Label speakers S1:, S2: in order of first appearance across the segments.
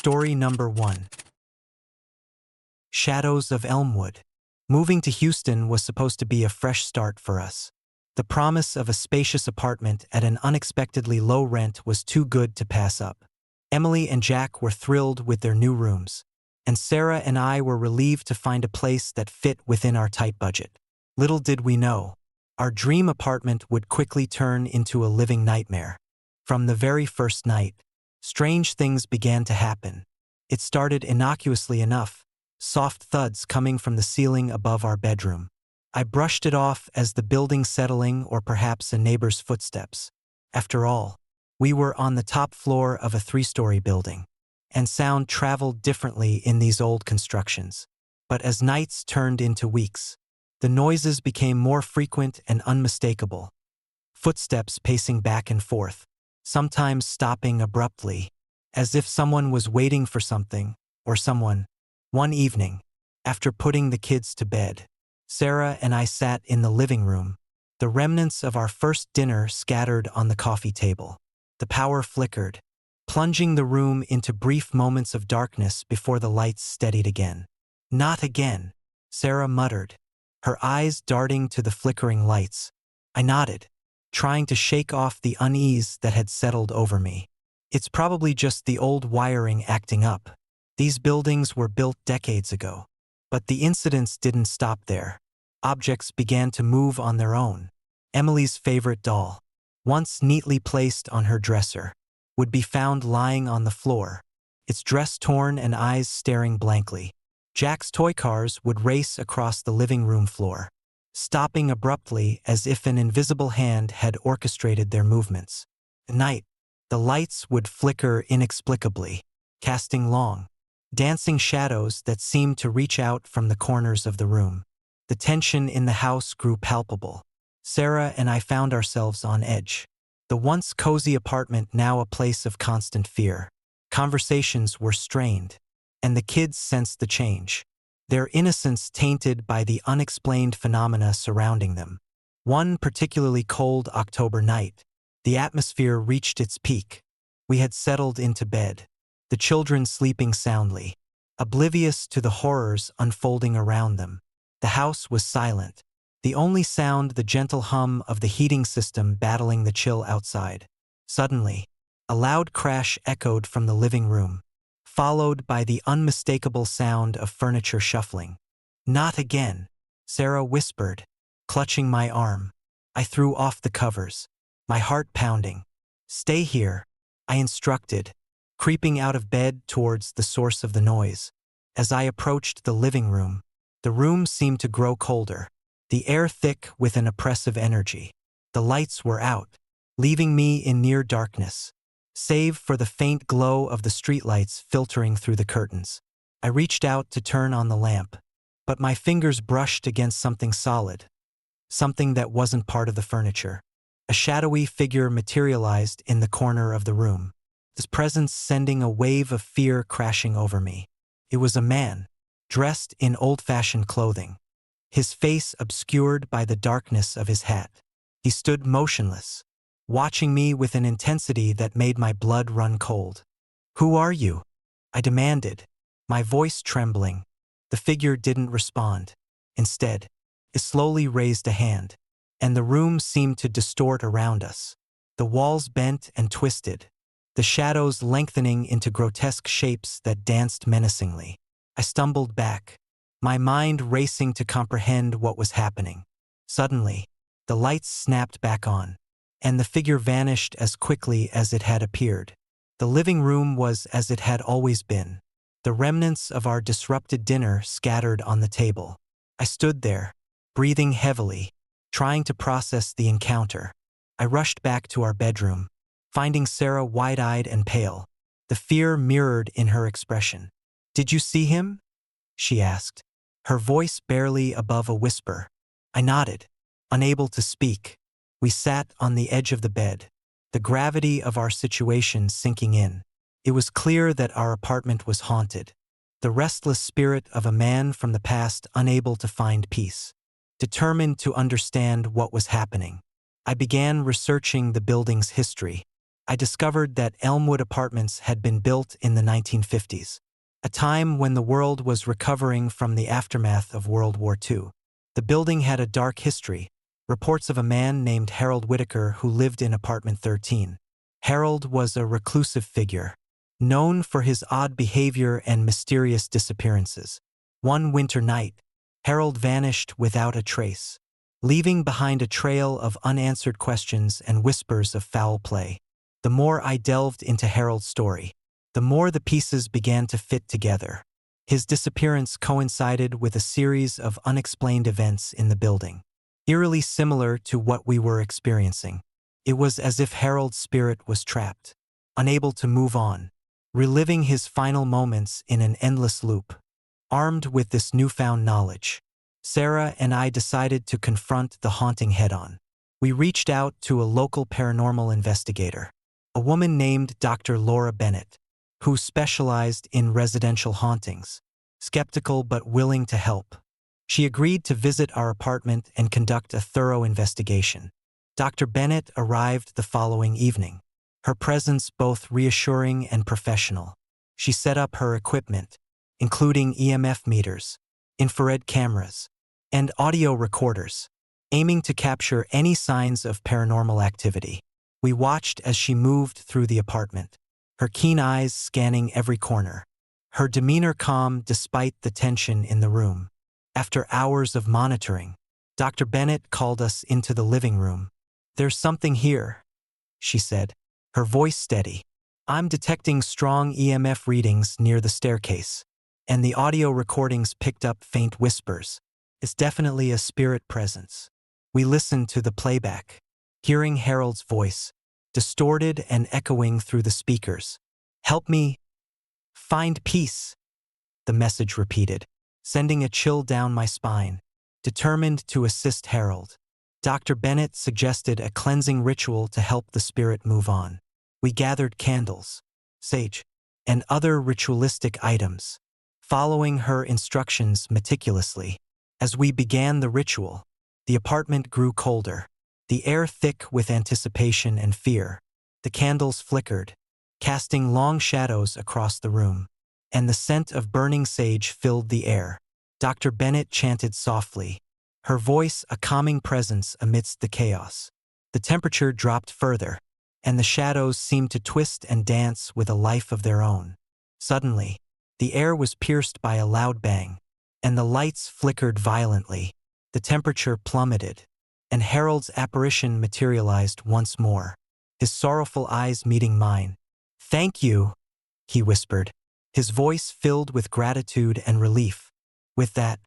S1: Story number 1. Shadows of Elmwood. Moving to Houston was supposed to be a fresh start for us. The promise of a spacious apartment at an unexpectedly low rent was too good to pass up. Emily and Jack were thrilled with their new rooms, and Sarah and I were relieved to find a place that fit within our tight budget. Little did we know, our dream apartment would quickly turn into a living nightmare. From the very first night, strange things began to happen. It started innocuously enough, soft thuds coming from the ceiling above our bedroom. I brushed it off as the building settling or perhaps a neighbor's footsteps. After all, we were on the top floor of a 3-story building, and sound traveled differently in these old constructions. But as nights turned into weeks, the noises became more frequent and unmistakable. Footsteps pacing back and forth, sometimes stopping abruptly, as if someone was waiting for something or someone. One evening, after putting the kids to bed, Sarah and I sat in the living room, the remnants of our first dinner scattered on the coffee table. The power flickered, plunging the room into brief moments of darkness before the lights steadied again. "Not again," Sarah muttered, her eyes darting to the flickering lights. I nodded, trying to shake off the unease that had settled over me. It's probably just the old wiring acting up. These buildings were built decades ago. But the incidents didn't stop there. Objects began to move on their own. Emily's favorite doll, once neatly placed on her dresser, would be found lying on the floor, its dress torn and eyes staring blankly. Jack's toy cars would race across the living room floor, stopping abruptly as if an invisible hand had orchestrated their movements. At night, the lights would flicker inexplicably, casting long, dancing shadows that seemed to reach out from the corners of the room. The tension in the house grew palpable. Sarah and I found ourselves on edge. The once cozy apartment now a place of constant fear. Conversations were strained, and the kids sensed the change, their innocence tainted by the unexplained phenomena surrounding them. One particularly cold October night, the atmosphere reached its peak. We had settled into bed, the children sleeping soundly, oblivious to the horrors unfolding around them. The house was silent, the only sound the gentle hum of the heating system battling the chill outside. Suddenly, a loud crash echoed from the living room, followed by the unmistakable sound of furniture shuffling. "Not again," Sarah whispered, clutching my arm. I threw off the covers, my heart pounding. "Stay here," I instructed, creeping out of bed towards the source of the noise. As I approached the living room, the room seemed to grow colder, the air thick with an oppressive energy. The lights were out, leaving me in near darkness, save for the faint glow of the streetlights filtering through the curtains. I reached out to turn on the lamp, but my fingers brushed against something solid, something that wasn't part of the furniture. A shadowy figure materialized in the corner of the room, his presence sending a wave of fear crashing over me. It was a man, dressed in old-fashioned clothing, his face obscured by the darkness of his hat. He stood motionless, watching me with an intensity that made my blood run cold. "Who are you?" I demanded, my voice trembling. The figure didn't respond. Instead, it slowly raised a hand, and the room seemed to distort around us. The walls bent and twisted, the shadows lengthening into grotesque shapes that danced menacingly. I stumbled back, my mind racing to comprehend what was happening. Suddenly, the lights snapped back on, and the figure vanished as quickly as it had appeared. The living room was as it had always been, the remnants of our disrupted dinner scattered on the table. I stood there, breathing heavily, trying to process the encounter. I rushed back to our bedroom, finding Sarah wide-eyed and pale, the fear mirrored in her expression. "Did you see him?" she asked, her voice barely above a whisper. I nodded, unable to speak. We sat on the edge of the bed, the gravity of our situation sinking in. It was clear that our apartment was haunted, the restless spirit of a man from the past unable to find peace. Determined to understand what was happening, I began researching the building's history. I discovered that Elmwood Apartments had been built in the 1950s, a time when the world was recovering from the aftermath of World War II. The building had a dark history, reports of a man named Harold Whitaker who lived in apartment 13. Harold was a reclusive figure, known for his odd behavior and mysterious disappearances. One winter night, Harold vanished without a trace, leaving behind a trail of unanswered questions and whispers of foul play. The more I delved into Harold's story, the more the pieces began to fit together. His disappearance coincided with a series of unexplained events in the building, eerily similar to what we were experiencing. It was as if Harold's spirit was trapped, unable to move on, reliving his final moments in an endless loop. Armed with this newfound knowledge, Sarah and I decided to confront the haunting head-on. We reached out to a local paranormal investigator, a woman named Dr. Laura Bennett, who specialized in residential hauntings. Skeptical but willing to help, she agreed to visit our apartment and conduct a thorough investigation. Dr. Bennett arrived the following evening, her presence both reassuring and professional. She set up her equipment, including EMF meters, infrared cameras, and audio recorders, aiming to capture any signs of paranormal activity. We watched as she moved through the apartment, her keen eyes scanning every corner, her demeanor calm despite the tension in the room. After hours of monitoring, Dr. Bennett called us into the living room. "There's something here," she said, her voice steady. "I'm detecting strong EMF readings near the staircase, and the audio recordings picked up faint whispers. It's definitely a spirit presence." We listened to the playback, hearing Harold's voice, distorted and echoing through the speakers. "Help me find peace," the message repeated, sending a chill down my spine. Determined to assist Harold, Dr. Bennett suggested a cleansing ritual to help the spirit move on. We gathered candles, sage, and other ritualistic items, following her instructions meticulously. As we began the ritual, the apartment grew colder, the air thick with anticipation and fear. The candles flickered, casting long shadows across the room, and the scent of burning sage filled the air. Dr. Bennett chanted softly, her voice a calming presence amidst the chaos. The temperature dropped further, and the shadows seemed to twist and dance with a life of their own. Suddenly, the air was pierced by a loud bang, and the lights flickered violently. The temperature plummeted, and Harold's apparition materialized once more, his sorrowful eyes meeting mine. "Thank you," he whispered, his voice filled with gratitude and relief. With that,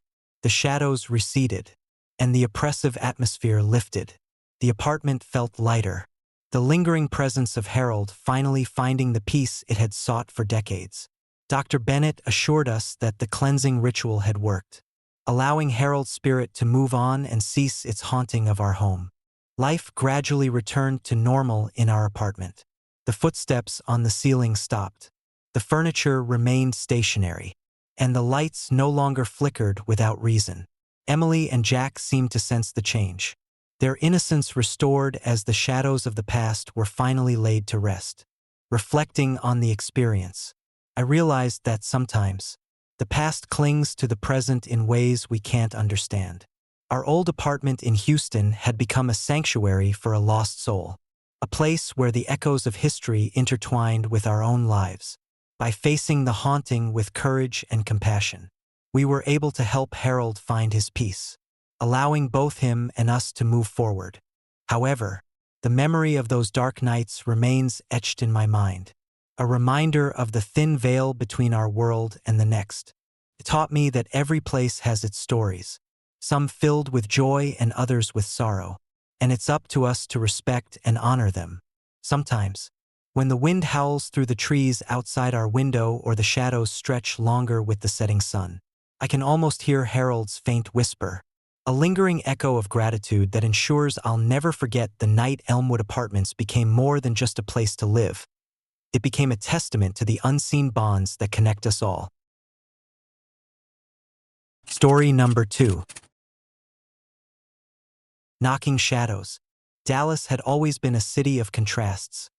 S1: the shadows receded, and the oppressive atmosphere lifted. The apartment felt lighter, the lingering presence of Harold finally finding the peace it had sought for decades. Dr. Bennett assured us that the cleansing ritual had worked, allowing Harold's spirit to move on and cease its haunting of our home. Life gradually returned to normal in our apartment. The footsteps on the ceiling stopped. The furniture remained stationary, and the lights no longer flickered without reason. Emily and Jack seemed to sense the change, their innocence restored as the shadows of the past were finally laid to rest. Reflecting on the experience, I realized that sometimes, the past clings to the present in ways we can't understand. Our old apartment in Houston had become a sanctuary for a lost soul, a place where the echoes of history intertwined with our own lives. By facing the haunting with courage and compassion, we were able to help Harold find his peace, allowing both him and us to move forward. However, the memory of those dark nights remains etched in my mind, a reminder of the thin veil between our world and the next. It taught me that every place has its stories, some filled with joy and others with sorrow, and it's up to us to respect and honor them. Sometimes, when the wind howls through the trees outside our window or the shadows stretch longer with the setting sun, I can almost hear Harold's faint whisper, a lingering echo of gratitude that ensures I'll never forget the night Elmwood Apartments became more than just a place to live. It became a testament to the unseen bonds that connect us all. Story number 2. Knocking shadows. Dallas had always been a city of contrasts.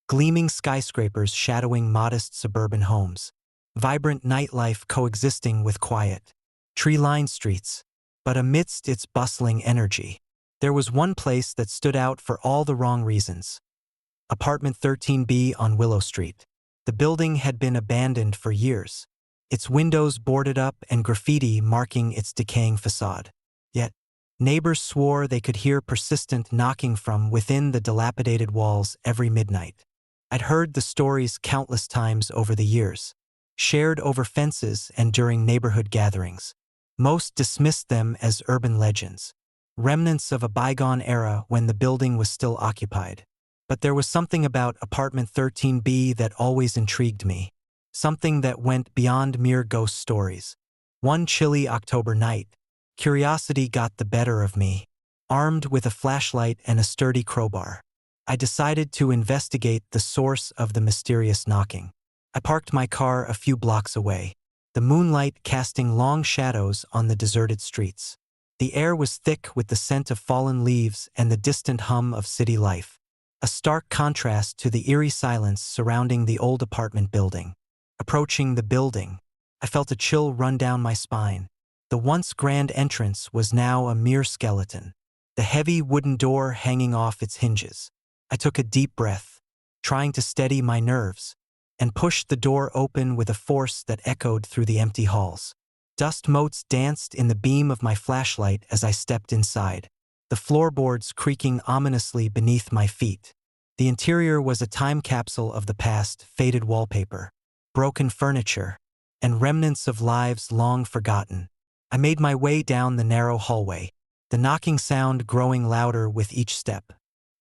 S1: gleaming skyscrapers shadowing modest suburban homes, vibrant nightlife coexisting with quiet, tree-lined streets. But amidst its bustling energy, there was one place that stood out for all the wrong reasons. Apartment 13B on Willow Street. The building had been abandoned for years, its windows boarded up and graffiti marking its decaying facade. Yet, neighbors swore they could hear persistent knocking from within the dilapidated walls every midnight. I'd heard the stories countless times over the years, shared over fences and during neighborhood gatherings. Most dismissed them as urban legends, remnants of a bygone era when the building was still occupied. But there was something about apartment 13B that always intrigued me, something that went beyond mere ghost stories. One chilly October night, curiosity got the better of me. Armed with a flashlight and a sturdy crowbar, I decided to investigate the source of the mysterious knocking. I parked my car a few blocks away, the moonlight casting long shadows on the deserted streets. The air was thick with the scent of fallen leaves and the distant hum of city life, a stark contrast to the eerie silence surrounding the old apartment building. Approaching the building, I felt a chill run down my spine. The once grand entrance was now a mere skeleton, the heavy wooden door hanging off its hinges. I took a deep breath, trying to steady my nerves, and pushed the door open with a force that echoed through the empty halls. Dust motes danced in the beam of my flashlight as I stepped inside, the floorboards creaking ominously beneath my feet. The interior was a time capsule of the past, faded wallpaper, broken furniture, and remnants of lives long forgotten. I made my way down the narrow hallway, the knocking sound growing louder with each step.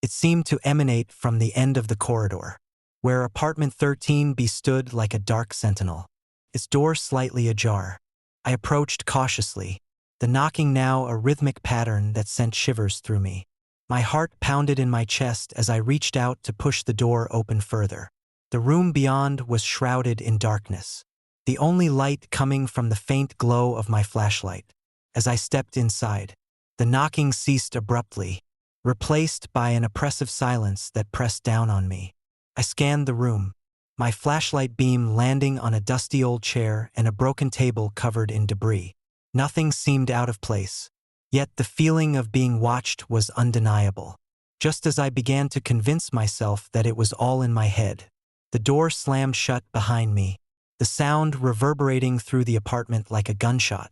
S1: It seemed to emanate from the end of the corridor, where apartment 13B stood like a dark sentinel, its door slightly ajar. I approached cautiously, the knocking now a rhythmic pattern that sent shivers through me. My heart pounded in my chest as I reached out to push the door open further. The room beyond was shrouded in darkness, the only light coming from the faint glow of my flashlight. As I stepped inside, the knocking ceased abruptly, replaced by an oppressive silence that pressed down on me. I scanned the room, my flashlight beam landing on a dusty old chair and a broken table covered in debris. Nothing seemed out of place, yet the feeling of being watched was undeniable. Just as I began to convince myself that it was all in my head, the door slammed shut behind me, the sound reverberating through the apartment like a gunshot.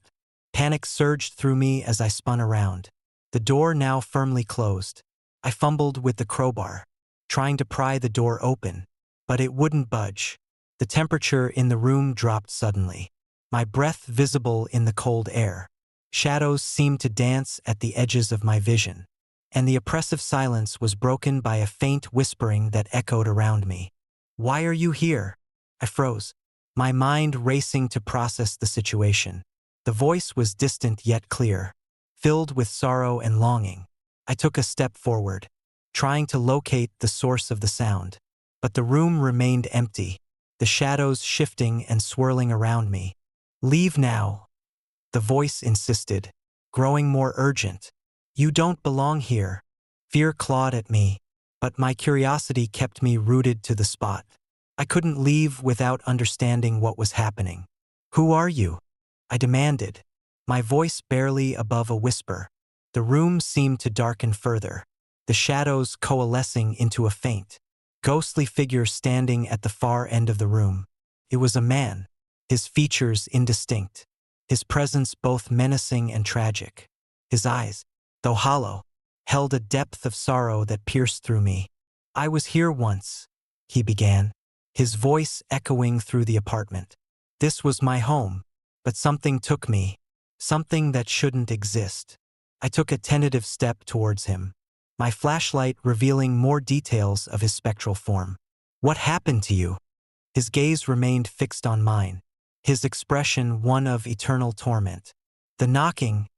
S1: Panic surged through me as I spun around, the door now firmly closed. I fumbled with the crowbar, trying to pry the door open, but it wouldn't budge. The temperature in the room dropped suddenly, my breath visible in the cold air. Shadows seemed to dance at the edges of my vision, and the oppressive silence was broken by a faint whispering that echoed around me. "Why are you here?" I froze, my mind racing to process the situation. The voice was distant yet clear, filled with sorrow and longing. I took a step forward, trying to locate the source of the sound. But the room remained empty, the shadows shifting and swirling around me. "Leave now," the voice insisted, growing more urgent. "You don't belong here." Fear clawed at me, but my curiosity kept me rooted to the spot. I couldn't leave without understanding what was happening. "Who are you?" I demanded, my voice barely above a whisper. The room seemed to darken further, the shadows coalescing into a faint, ghostly figure standing at the far end of the room. It was a man, his features indistinct, his presence both menacing and tragic. His eyes, though hollow, held a depth of sorrow that pierced through me. "I was here once," he began, his voice echoing through the apartment. "This was my home, but something took me, something that shouldn't exist." I took a tentative step towards him, my flashlight revealing more details of his spectral form. "What happened to you?" His gaze remained fixed on mine, his expression one of eternal torment. "The knocking,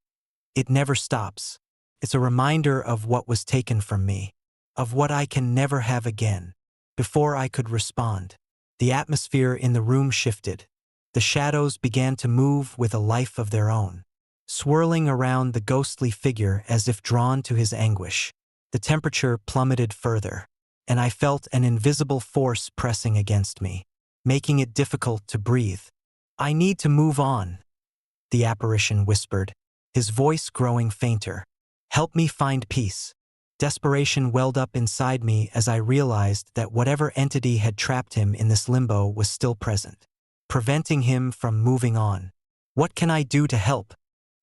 S1: it never stops. It's a reminder of what was taken from me, of what I can never have again." Before I could respond, the atmosphere in the room shifted. The shadows began to move with a life of their own, swirling around the ghostly figure as if drawn to his anguish. The temperature plummeted further, and I felt an invisible force pressing against me, making it difficult to breathe. "I need to move on," the apparition whispered, his voice growing fainter. "Help me find peace." Desperation welled up inside me as I realized that whatever entity had trapped him in this limbo was still present, preventing him from moving on. "What can I do to help?"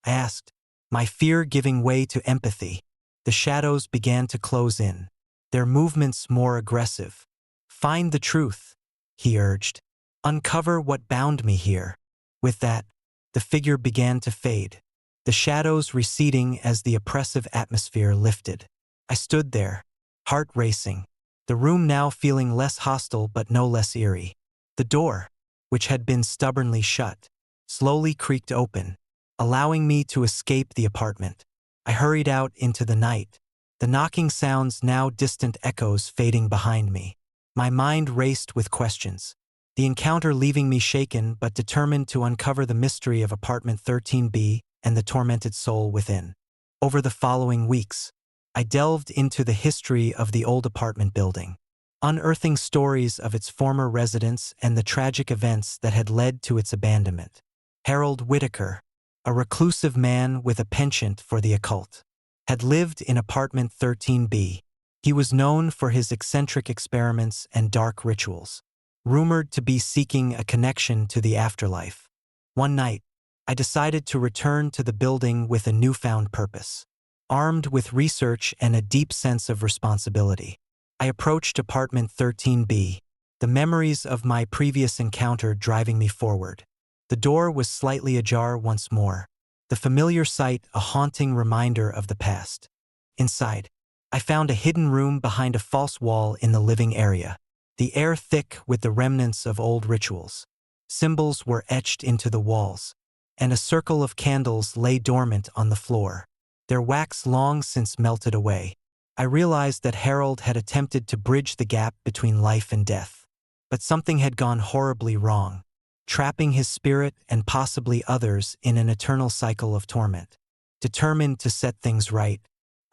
S1: I asked, my fear giving way to empathy. The shadows began to close in, their movements more aggressive. "Find the truth," he urged. "Uncover what bound me here." With that, the figure began to fade, the shadows receding as the oppressive atmosphere lifted. I stood there, heart racing, the room now feeling less hostile but no less eerie. The door, which had been stubbornly shut, slowly creaked open, allowing me to escape the apartment. I hurried out into the night, the knocking sounds now distant echoes fading behind me. My mind raced with questions, the encounter leaving me shaken but determined to uncover the mystery of apartment 13B and the tormented soul within. Over the following weeks, I delved into the history of the old apartment building, unearthing stories of its former residents and the tragic events that had led to its abandonment. Harold Whitaker, a reclusive man with a penchant for the occult, had lived in apartment 13B. He was known for his eccentric experiments and dark rituals, rumored to be seeking a connection to the afterlife. One night, I decided to return to the building with a newfound purpose. Armed with research and a deep sense of responsibility, I approached apartment 13B, the memories of my previous encounter driving me forward. The door was slightly ajar once more, the familiar sight a haunting reminder of the past. Inside, I found a hidden room behind a false wall in the living area, the air thick with the remnants of old rituals. Symbols were etched into the walls, and a circle of candles lay dormant on the floor, their wax long since melted away. I realized that Harold had attempted to bridge the gap between life and death, but something had gone horribly wrong, trapping his spirit and possibly others in an eternal cycle of torment. Determined to set things right,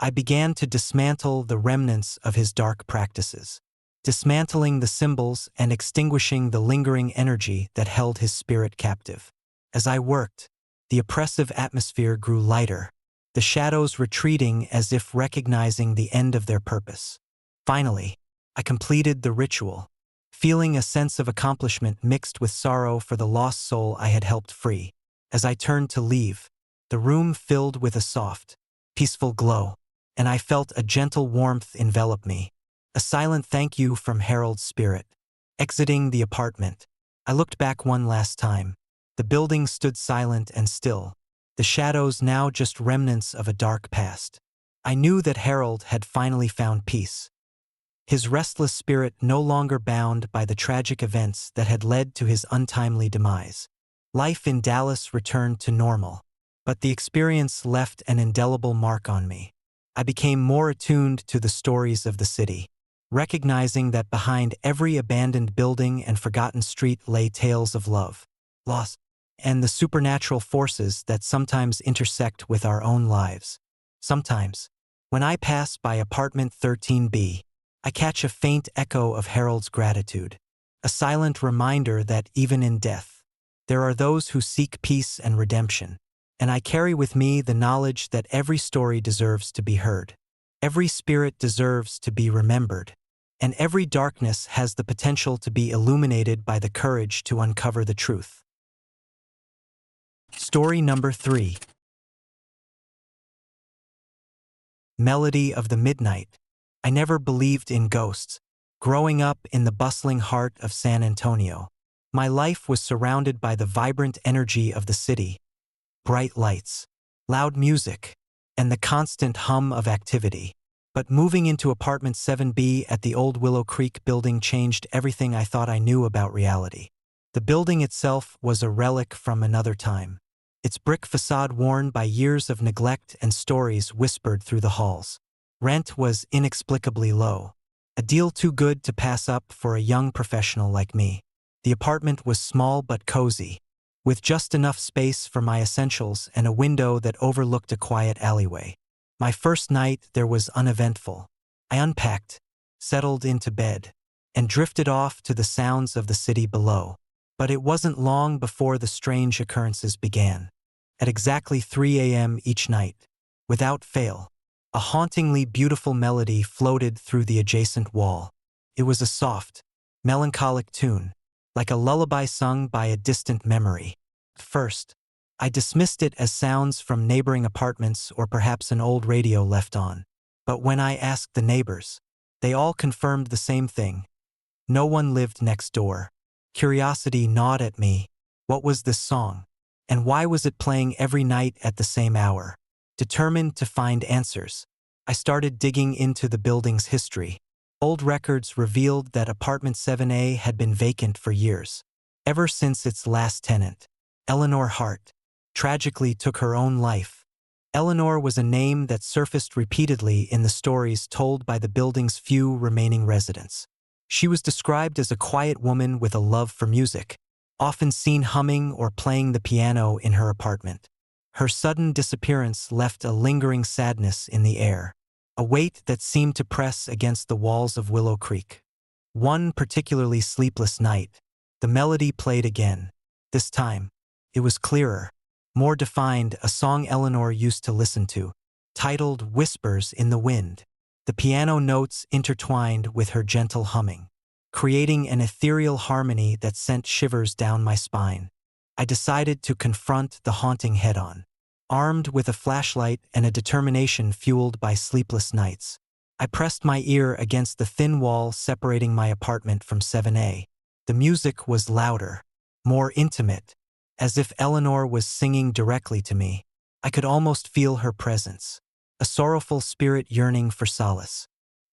S1: I began to dismantle the remnants of his dark practices, dismantling the symbols and extinguishing the lingering energy that held his spirit captive. As I worked, the oppressive atmosphere grew lighter, the shadows retreating as if recognizing the end of their purpose. Finally, I completed the ritual, feeling a sense of accomplishment mixed with sorrow for the lost soul I had helped free. As I turned to leave, the room filled with a soft, peaceful glow, and I felt a gentle warmth envelop me, a silent thank you from Harold's spirit. Exiting the apartment, I looked back one last time. The building stood silent and still, the shadows now just remnants of a dark past. I knew that Harold had finally found peace, his restless spirit no longer bound by the tragic events that had led to his untimely demise. Life in Dallas returned to normal, but the experience left an indelible mark on me. I became more attuned to the stories of the city, recognizing that behind every abandoned building and forgotten street lay tales of love, loss, and the supernatural forces that sometimes intersect with our own lives. Sometimes, when I pass by apartment 13B, I catch a faint echo of Harold's gratitude, a silent reminder that even in death, there are those who seek peace and redemption. And I carry with me the knowledge that every story deserves to be heard, every spirit deserves to be remembered, and every darkness has the potential to be illuminated by the courage to uncover the truth. Story number 3. Melody of the Midnight. I never believed in ghosts. Growing up in the bustling heart of San Antonio, my life was surrounded by the vibrant energy of the city, bright lights, loud music, and the constant hum of activity. But moving into apartment 7B at the old Willow Creek building changed everything I thought I knew about reality. The building itself was a relic from another time, its brick facade worn by years of neglect and stories whispered through the halls. Rent was inexplicably low, a deal too good to pass up for a young professional like me. The apartment was small but cozy, with just enough space for my essentials and a window that overlooked a quiet alleyway. My first night there was uneventful. I unpacked, settled into bed, and drifted off to the sounds of the city below. But it wasn't long before the strange occurrences began. At exactly 3 a.m. each night, without fail, a hauntingly beautiful melody floated through the adjacent wall. It was a soft, melancholic tune, like a lullaby sung by a distant memory. At first, I dismissed it as sounds from neighboring apartments or perhaps an old radio left on. But when I asked the neighbors, they all confirmed the same thing. No one lived next door. Curiosity gnawed at me. What was this song? And why was it playing every night at the same hour? Determined to find answers, I started digging into the building's history. Old records revealed that apartment 7A had been vacant for years, ever since its last tenant, Eleanor Hart, tragically took her own life. Eleanor was a name that surfaced repeatedly in the stories told by the building's few remaining residents. She was described as a quiet woman with a love for music, often seen humming or playing the piano in her apartment. Her sudden disappearance left a lingering sadness in the air, a weight that seemed to press against the walls of Willow Creek. One particularly sleepless night, the melody played again. This time, it was clearer, more defined, a song Eleanor used to listen to, titled Whispers in the Wind. The piano notes intertwined with her gentle humming, creating an ethereal harmony that sent shivers down my spine. I decided to confront the haunting head-on. Armed with a flashlight and a determination fueled by sleepless nights, I pressed my ear against the thin wall separating my apartment from 7A. The music was louder, more intimate, as if Eleanor was singing directly to me. I could almost feel her presence, a sorrowful spirit yearning for solace.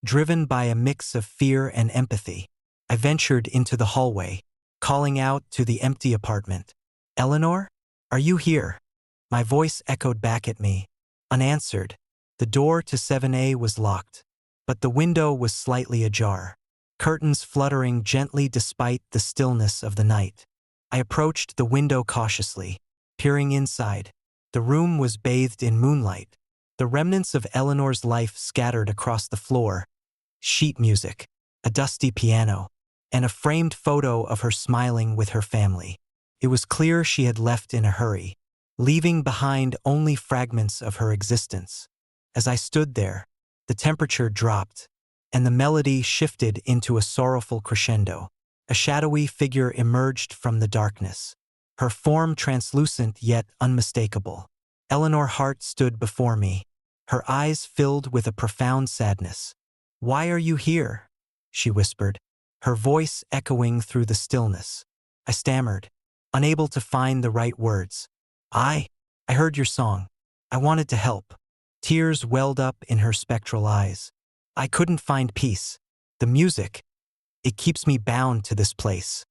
S1: Driven by a mix of fear and empathy, I ventured into the hallway, calling out to the empty apartment. "Eleanor? Are you here?" My voice echoed back at me, unanswered. The door to 7A was locked, but the window was slightly ajar, curtains fluttering gently despite the stillness of the night. I approached the window cautiously, peering inside. The room was bathed in moonlight, the remnants of Eleanor's life scattered across the floor, sheet music, a dusty piano, and a framed photo of her smiling with her family. It was clear she had left in a hurry, leaving behind only fragments of her existence. As I stood there, the temperature dropped, and the melody shifted into a sorrowful crescendo. A shadowy figure emerged from the darkness, her form translucent yet unmistakable. Eleanor Hart stood before me, her eyes filled with a profound sadness. "Why are you here?" she whispered, her voice echoing through the stillness. I stammered, unable to find the right words. I heard your song. I wanted to help." Tears welled up in her spectral eyes. "I couldn't find peace. The music, it keeps me bound to this place."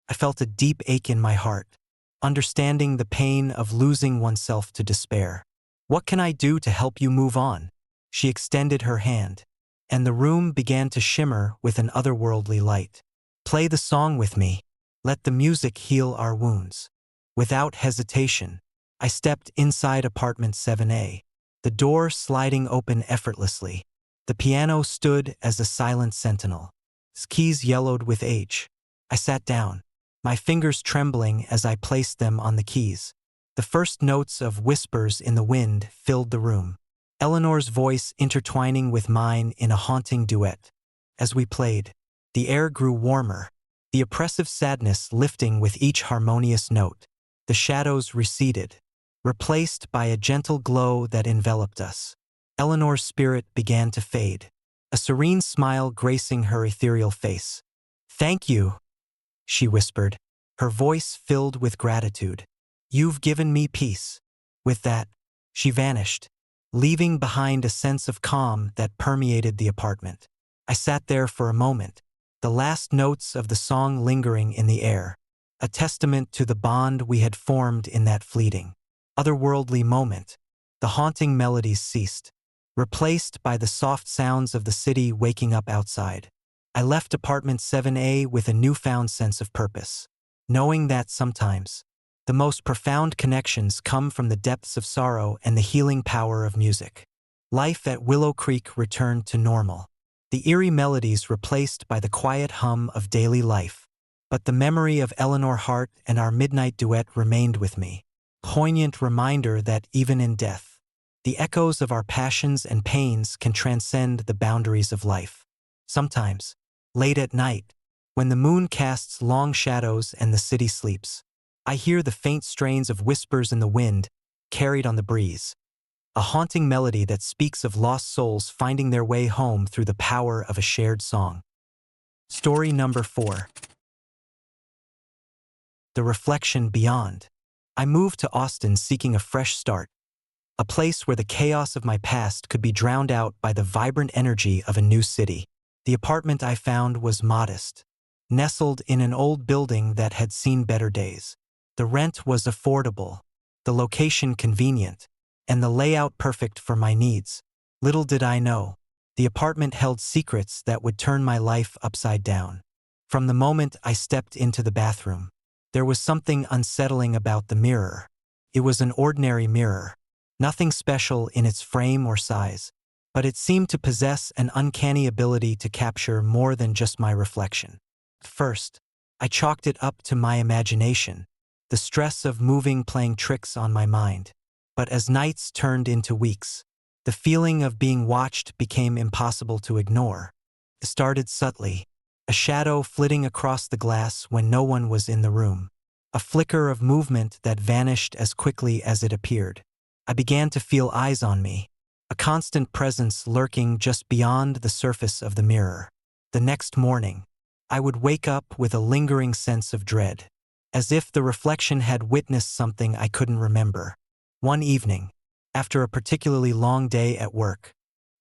S1: I felt a deep ache in my heart, understanding the pain of losing oneself to despair. "What can I do to help you move on?" She extended her hand, and the room began to shimmer with an otherworldly light. "Play the song with me. Let the music heal our wounds." Without hesitation, I stepped inside apartment 7A, the door sliding open effortlessly. The piano stood as a silent sentinel, its keys yellowed with age. I sat down, my fingers trembling as I placed them on the keys. The first notes of Whispers in the Wind filled the room, Eleanor's voice intertwining with mine in a haunting duet. As we played, the air grew warmer, the oppressive sadness lifting with each harmonious note. The shadows receded, replaced by a gentle glow that enveloped us. Eleanor's spirit began to fade, a serene smile gracing her ethereal face. "Thank you," she whispered, her voice filled with gratitude. "You've given me peace." With that, she vanished, leaving behind a sense of calm that permeated the apartment. I sat there for a moment, the last notes of the song lingering in the air, a testament to the bond we had formed in that fleeting, otherworldly moment. The haunting melodies ceased, replaced by the soft sounds of the city waking up outside. I left apartment 7A with a newfound sense of purpose, knowing that sometimes the most profound connections come from the depths of sorrow and the healing power of music. Life at Willow Creek returned to normal. the eerie melodies replaced by the quiet hum of daily life. But the memory of Eleanor Hart and our midnight duet remained with me, poignant reminder that even in death, the echoes of our passions and pains can transcend the boundaries of life. Sometimes, late at night, when the moon casts long shadows and the city sleeps, I hear the faint strains of whispers in the wind, carried on the breeze. A haunting melody that speaks of lost souls finding their way home through the power of a shared song. Story number 4. The Reflection Beyond. I moved to Austin seeking a fresh start, a place where the chaos of my past could be drowned out by the vibrant energy of a new city. The apartment I found was modest, nestled in an old building that had seen better days. The rent was affordable, the location convenient, and the layout perfect for my needs. Little did I know, the apartment held secrets that would turn my life upside down. From the moment I stepped into the bathroom, there was something unsettling about the mirror. It was an ordinary mirror, nothing special in its frame or size, but it seemed to possess an uncanny ability to capture more than just my reflection. First, I chalked it up to my imagination, the stress of moving playing tricks on my mind. But as nights turned into weeks, the feeling of being watched became impossible to ignore. It started subtly, a shadow flitting across the glass when no one was in the room, a flicker of movement that vanished as quickly as it appeared. I began to feel eyes on me, a constant presence lurking just beyond the surface of the mirror. The next morning, I would wake up with a lingering sense of dread, as if the reflection had witnessed something I couldn't remember. One evening, after a particularly long day at work,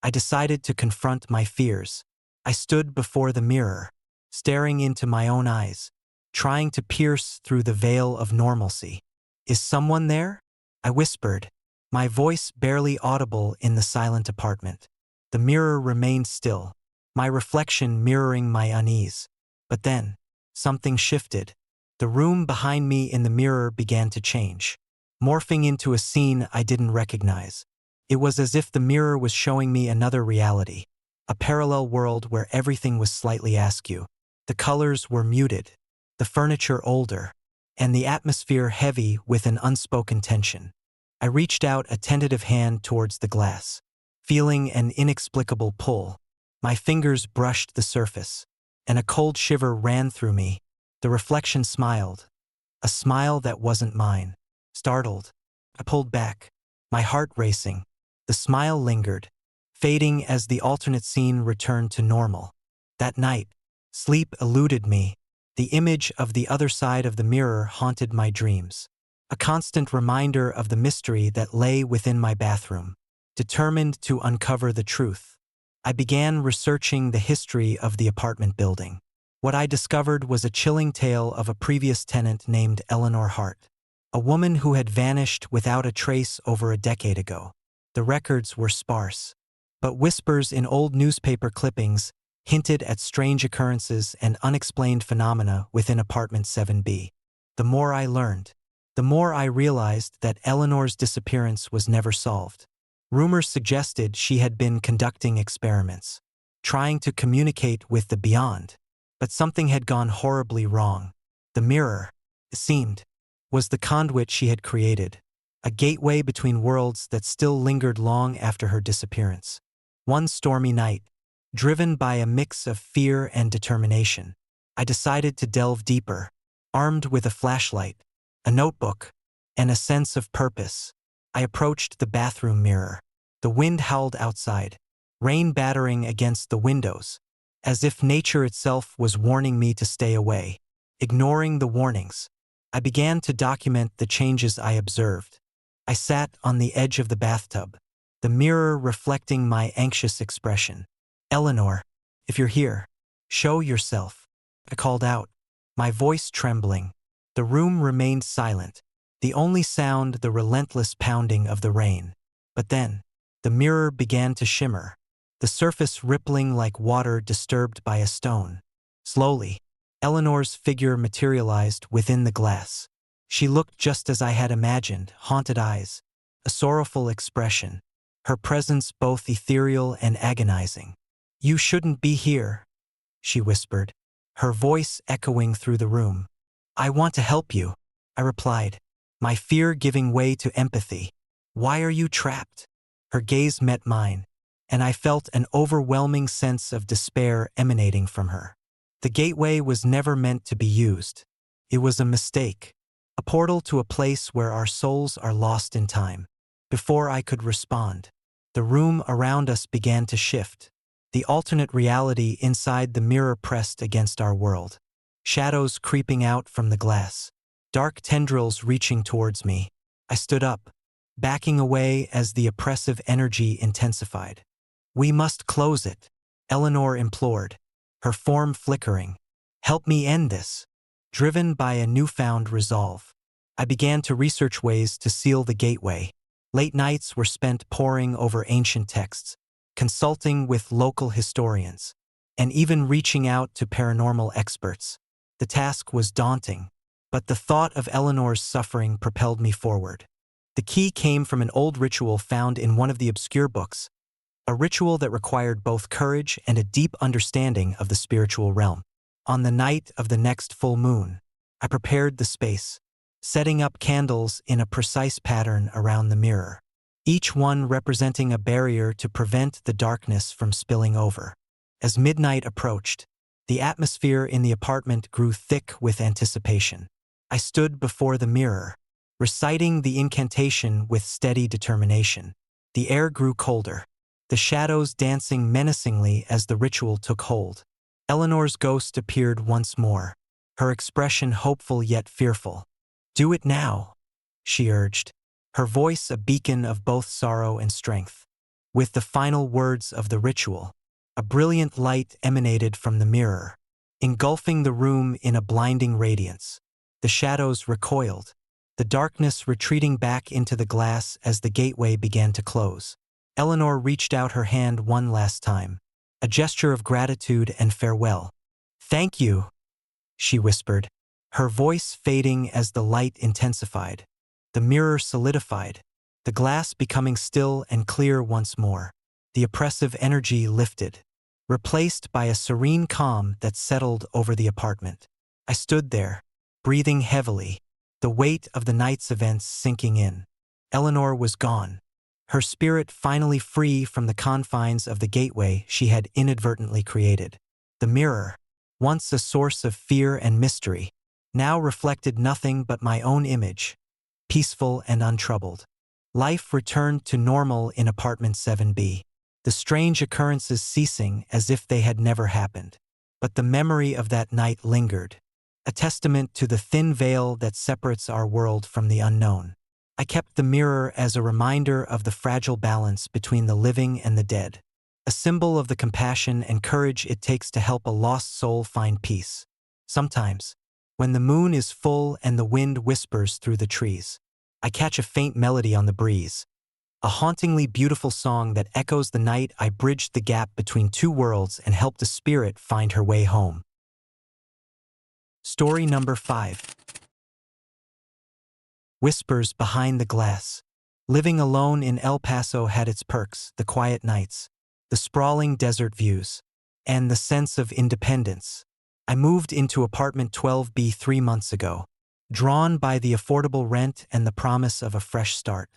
S1: I decided to confront my fears. I stood before the mirror, staring into my own eyes, trying to pierce through the veil of normalcy. "Is someone there?" I whispered, my voice barely audible in the silent apartment. The mirror remained still, my reflection mirroring my unease. But then, something shifted. The room behind me in the mirror began to change, morphing into a scene I didn't recognize. It was as if the mirror was showing me another reality, a parallel world where everything was slightly askew. The colors were muted, the furniture older, and the atmosphere heavy with an unspoken tension. I reached out a tentative hand towards the glass, feeling an inexplicable pull. My fingers brushed the surface, and a cold shiver ran through me. The reflection smiled, a smile that wasn't mine. Startled, I pulled back, my heart racing. The smile lingered, fading as the alternate scene returned to normal. That night, sleep eluded me. The image of the other side of the mirror haunted my dreams, a constant reminder of the mystery that lay within my bathroom. Determined to uncover the truth, I began researching the history of the apartment building. What I discovered was a chilling tale of a previous tenant named Eleanor Hart, a woman who had vanished without a trace over a decade ago. The records were sparse, but whispers in old newspaper clippings hinted at strange occurrences and unexplained phenomena within apartment 7B. The more I learned, the more I realized that Eleanor's disappearance was never solved. Rumors suggested she had been conducting experiments, trying to communicate with the beyond. But something had gone horribly wrong. The mirror, it seemed, was the conduit she had created, a gateway between worlds that still lingered long after her disappearance. One stormy night, driven by a mix of fear and determination, I decided to delve deeper. Armed with a flashlight, a notebook, and a sense of purpose, I approached the bathroom mirror. The wind howled outside, rain battering against the windows, as if nature itself was warning me to stay away. Ignoring the warnings, I began to document the changes I observed. I sat on the edge of the bathtub, the mirror reflecting my anxious expression. "Eleanor, if you're here, show yourself," I called out, my voice trembling. The room remained silent, the only sound the relentless pounding of the rain. But then, the mirror began to shimmer, the surface rippling like water disturbed by a stone. Slowly, Eleanor's figure materialized within the glass. She looked just as I had imagined, haunted eyes, a sorrowful expression, her presence both ethereal and agonizing. You shouldn't be here, she whispered, her voice echoing through the room. I want to help you, I replied, my fear giving way to empathy. Why are you trapped? Her gaze met mine, and I felt an overwhelming sense of despair emanating from her. The gateway was never meant to be used. It was a mistake, a portal to a place where our souls are lost in time. Before I could respond, the room around us began to shift. The alternate reality inside the mirror pressed against our world. Shadows creeping out from the glass. Dark tendrils reaching towards me. I stood up, backing away as the oppressive energy intensified. We must close it, Eleanor implored, her form flickering. Help me end this. Driven by a newfound resolve, I began to research ways to seal the gateway. Late nights were spent poring over ancient texts, consulting with local historians, and even reaching out to paranormal experts. The task was daunting, but the thought of Eleanor's suffering propelled me forward. The key came from an old ritual found in one of the obscure books, a ritual that required both courage and a deep understanding of the spiritual realm. On the night of the next full moon, I prepared the space, setting up candles in a precise pattern around the mirror, each one representing a barrier to prevent the darkness from spilling over. As midnight approached, the atmosphere in the apartment grew thick with anticipation. I stood before the mirror, reciting the incantation with steady determination. The air grew colder, the shadows dancing menacingly as the ritual took hold. Eleanor's ghost appeared once more, her expression hopeful yet fearful. Do it now, she urged, her voice a beacon of both sorrow and strength. With the final words of the ritual, a brilliant light emanated from the mirror, engulfing the room in a blinding radiance. The shadows recoiled, the darkness retreating back into the glass as the gateway began to close. Eleanor reached out her hand one last time, a gesture of gratitude and farewell. Thank you, she whispered, her voice fading as the light intensified. The mirror solidified, the glass becoming still and clear once more. The oppressive energy lifted, replaced by a serene calm that settled over the apartment. I stood there, breathing heavily, the weight of the night's events sinking in. Eleanor was gone, her spirit finally free from the confines of the gateway she had inadvertently created. The mirror, once a source of fear and mystery, now reflected nothing but my own image, peaceful and untroubled. Life returned to normal in apartment 7B, the strange occurrences ceasing as if they had never happened. But the memory of that night lingered, a testament to the thin veil that separates our world from the unknown. I kept the mirror as a reminder of the fragile balance between the living and the dead, a symbol of the compassion and courage it takes to help a lost soul find peace. Sometimes, when the moon is full and the wind whispers through the trees, I catch a faint melody on the breeze, a hauntingly beautiful song that echoes the night I bridged the gap between two worlds and helped a spirit find her way home. Story number 5. Whispers behind the glass. Living alone in El Paso had its perks: the quiet nights, the sprawling desert views, and the sense of independence. I moved into apartment 12B 3 months ago, drawn by the affordable rent and the promise of a fresh start.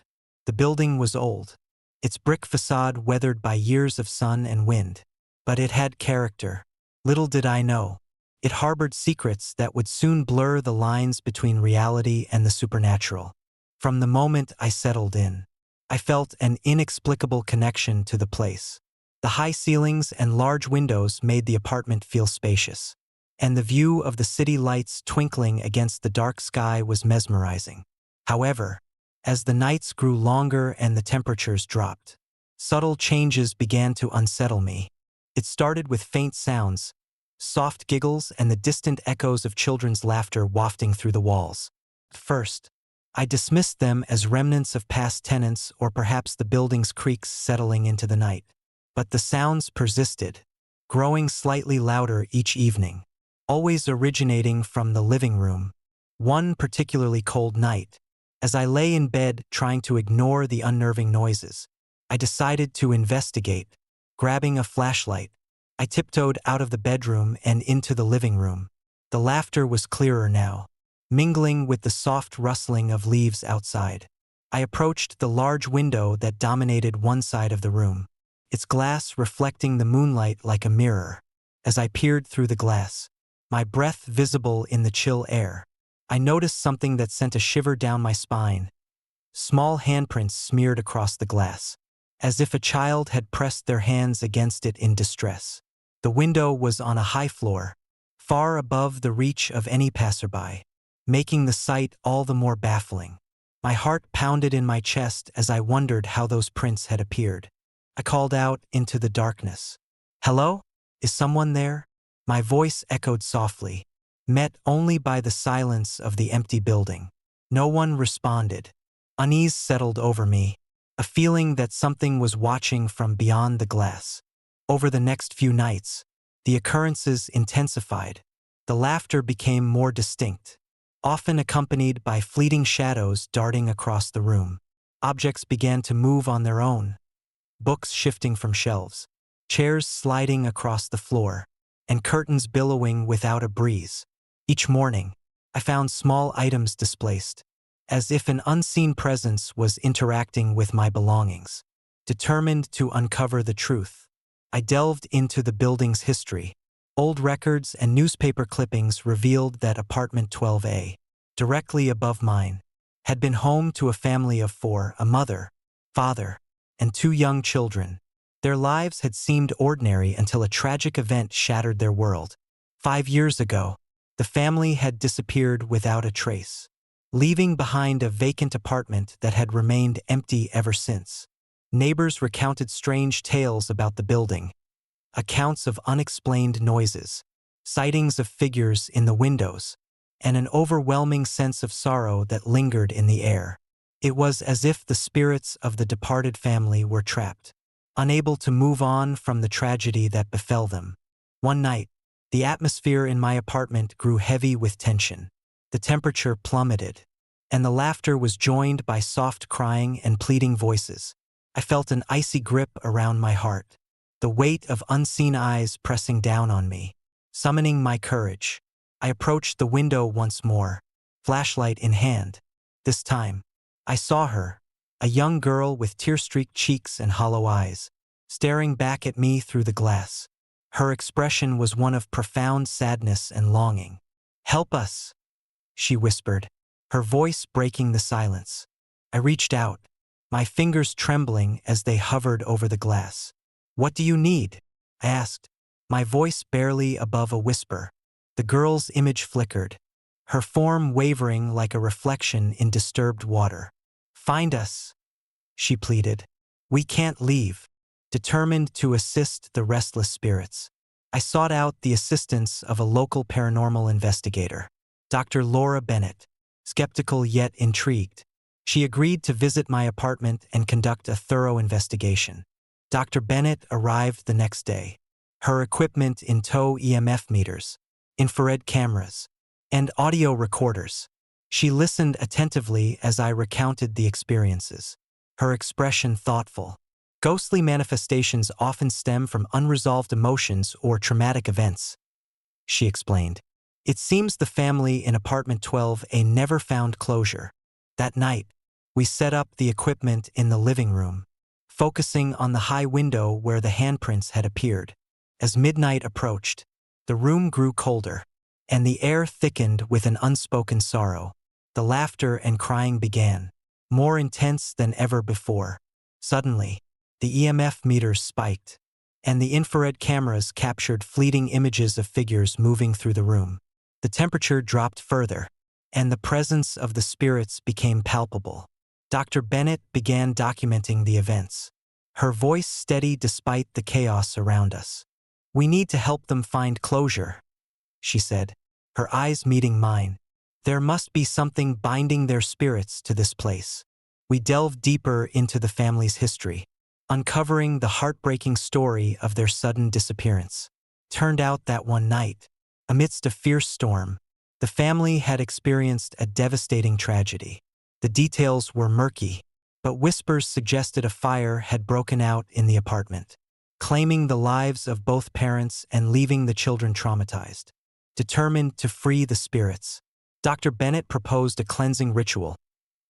S1: The building was old, its brick facade weathered by years of sun and wind, but it had character. Little did I know, it harbored secrets that would soon blur the lines between reality and the supernatural. From the moment I settled in, I felt an inexplicable connection to the place. The high ceilings and large windows made the apartment feel spacious, and the view of the city lights twinkling against the dark sky was mesmerizing. However, as the nights grew longer and the temperatures dropped, subtle changes began to unsettle me. It started with faint sounds, soft giggles and the distant echoes of children's laughter wafting through the walls. At first, I dismissed them as remnants of past tenants or perhaps the building's creaks settling into the night. But the sounds persisted, growing slightly louder each evening, always originating from the living room. One particularly cold night, as I lay in bed trying to ignore the unnerving noises, I decided to investigate. Grabbing a flashlight, I tiptoed out of the bedroom and into the living room. The laughter was clearer now, mingling with the soft rustling of leaves outside. I approached the large window that dominated one side of the room, its glass reflecting the moonlight like a mirror. As I peered through the glass, my breath visible in the chill air, I noticed something that sent a shiver down my spine. Small handprints smeared across the glass, as if a child had pressed their hands against it in distress. The window was on a high floor, far above the reach of any passerby, making the sight all the more baffling. My heart pounded in my chest as I wondered how those prints had appeared. I called out into the darkness. "Hello? Is someone there?" My voice echoed softly, met only by the silence of the empty building. No one responded. Unease settled over me, a feeling that something was watching from beyond the glass. Over the next few nights, the occurrences intensified. The laughter became more distinct, often accompanied by fleeting shadows darting across the room. Objects began to move on their own, books shifting from shelves, chairs sliding across the floor, and curtains billowing without a breeze. Each morning, I found small items displaced, as if an unseen presence was interacting with my belongings. Determined to uncover the truth, I delved into the building's history. Old records and newspaper clippings revealed that apartment 12A, directly above mine, had been home to a family of four: a mother, father, and two young children. Their lives had seemed ordinary until a tragic event shattered their world. 5 years ago, the family had disappeared without a trace, leaving behind a vacant apartment that had remained empty ever since. Neighbors recounted strange tales about the building, accounts of unexplained noises, sightings of figures in the windows, and an overwhelming sense of sorrow that lingered in the air. It was as if the spirits of the departed family were trapped, unable to move on from the tragedy that befell them. One night, the atmosphere in my apartment grew heavy with tension. The temperature plummeted, and the laughter was joined by soft crying and pleading voices. I felt an icy grip around my heart, the weight of unseen eyes pressing down on me. Summoning my courage, I approached the window once more, flashlight in hand. This time, I saw her, a young girl with tear-streaked cheeks and hollow eyes, staring back at me through the glass. Her expression was one of profound sadness and longing. "Help us," she whispered, her voice breaking the silence. I reached out, my fingers trembling as they hovered over the glass. "What do you need?" I asked, my voice barely above a whisper. The girl's image flickered, her form wavering like a reflection in disturbed water. "Find us," she pleaded. "We can't leave." Determined to assist the restless spirits, I sought out the assistance of a local paranormal investigator, Dr. Laura Bennett. Skeptical yet intrigued, she agreed to visit my apartment and conduct a thorough investigation. Dr. Bennett arrived the next day, her equipment in tow: EMF meters, infrared cameras, and audio recorders. She listened attentively as I recounted the experiences, her expression thoughtful. "Ghostly manifestations often stem from unresolved emotions or traumatic events," she explained. "It seems the family in apartment 12A never found closure." That night, we set up the equipment in the living room, focusing on the high window where the handprints had appeared. As midnight approached, the room grew colder, and the air thickened with an unspoken sorrow. The laughter and crying began, more intense than ever before. Suddenly, the EMF meters spiked, and the infrared cameras captured fleeting images of figures moving through the room. The temperature dropped further, and the presence of the spirits became palpable. Dr. Bennett began documenting the events, her voice steady despite the chaos around us. "We need to help them find closure," she said, her eyes meeting mine. "There must be something binding their spirits to this place." We delved deeper into the family's history, uncovering the heartbreaking story of their sudden disappearance. Turned out that one night, amidst a fierce storm, the family had experienced a devastating tragedy. The details were murky, but whispers suggested a fire had broken out in the apartment. claiming the lives of both parents and leaving the children traumatized. Determined to free the spirits, Dr. Bennett proposed a cleansing ritual,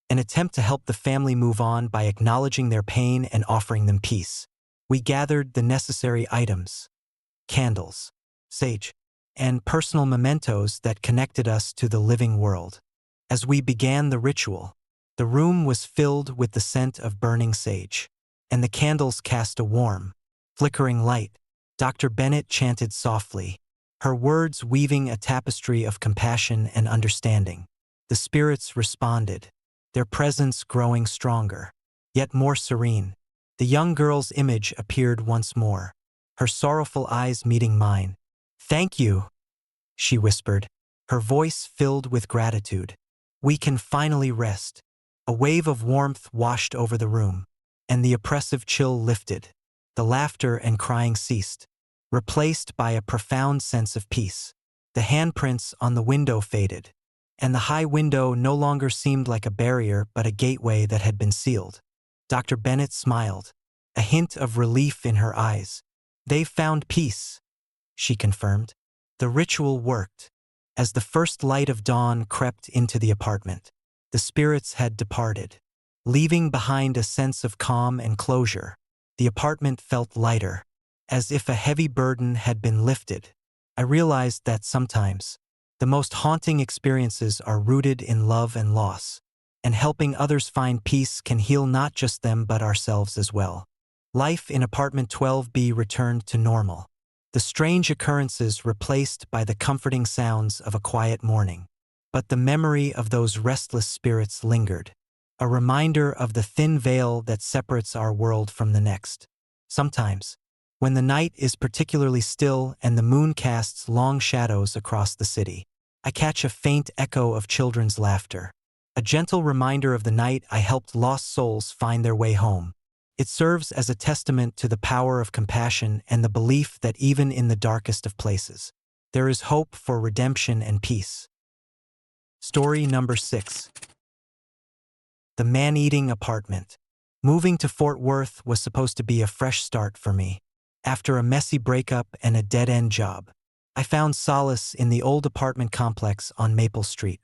S1: an attempt to help the family move on by acknowledging their pain and offering them peace. We gathered the necessary items: candles, sage, and personal mementos that connected us to the living world. As we began the ritual, the room was filled with the scent of burning sage, and the candles cast a warm, flickering light. Dr. Bennett chanted softly, her words weaving a tapestry of compassion and understanding. The spirits responded, their presence growing stronger, yet more serene. The young girl's image appeared once more, her sorrowful eyes meeting mine. "Thank you," she whispered, her voice filled with gratitude. "We can finally rest." A wave of warmth washed over the room, and the oppressive chill lifted. The laughter and crying ceased, replaced by a profound sense of peace. The handprints on the window faded, and the high window no longer seemed like a barrier but a gateway that had been sealed. Dr. Bennett smiled, a hint of relief in her eyes. "They've found peace," she confirmed. The ritual worked. As the first light of dawn crept into the apartment, the spirits had departed, leaving behind a sense of calm and closure. The apartment felt lighter, as if a heavy burden had been lifted. I realized that sometimes, the most haunting experiences are rooted in love and loss, and helping others find peace can heal not just them but ourselves as well. Life in apartment 12B returned to normal, the strange occurrences replaced by the comforting sounds of a quiet morning. But the memory of those restless spirits lingered, a reminder of the thin veil that separates our world from the next. Sometimes, when the night is particularly still and the moon casts long shadows across the city, I catch a faint echo of children's laughter, a gentle reminder of the night I helped lost souls find their way home. It serves as a testament to the power of compassion and the belief that even in the darkest of places, there is hope for redemption and peace. Story number 6. The man-eating apartment. Moving to Fort Worth was supposed to be a fresh start for me. After a messy breakup and a dead-end job, I found solace in the old apartment complex on Maple Street.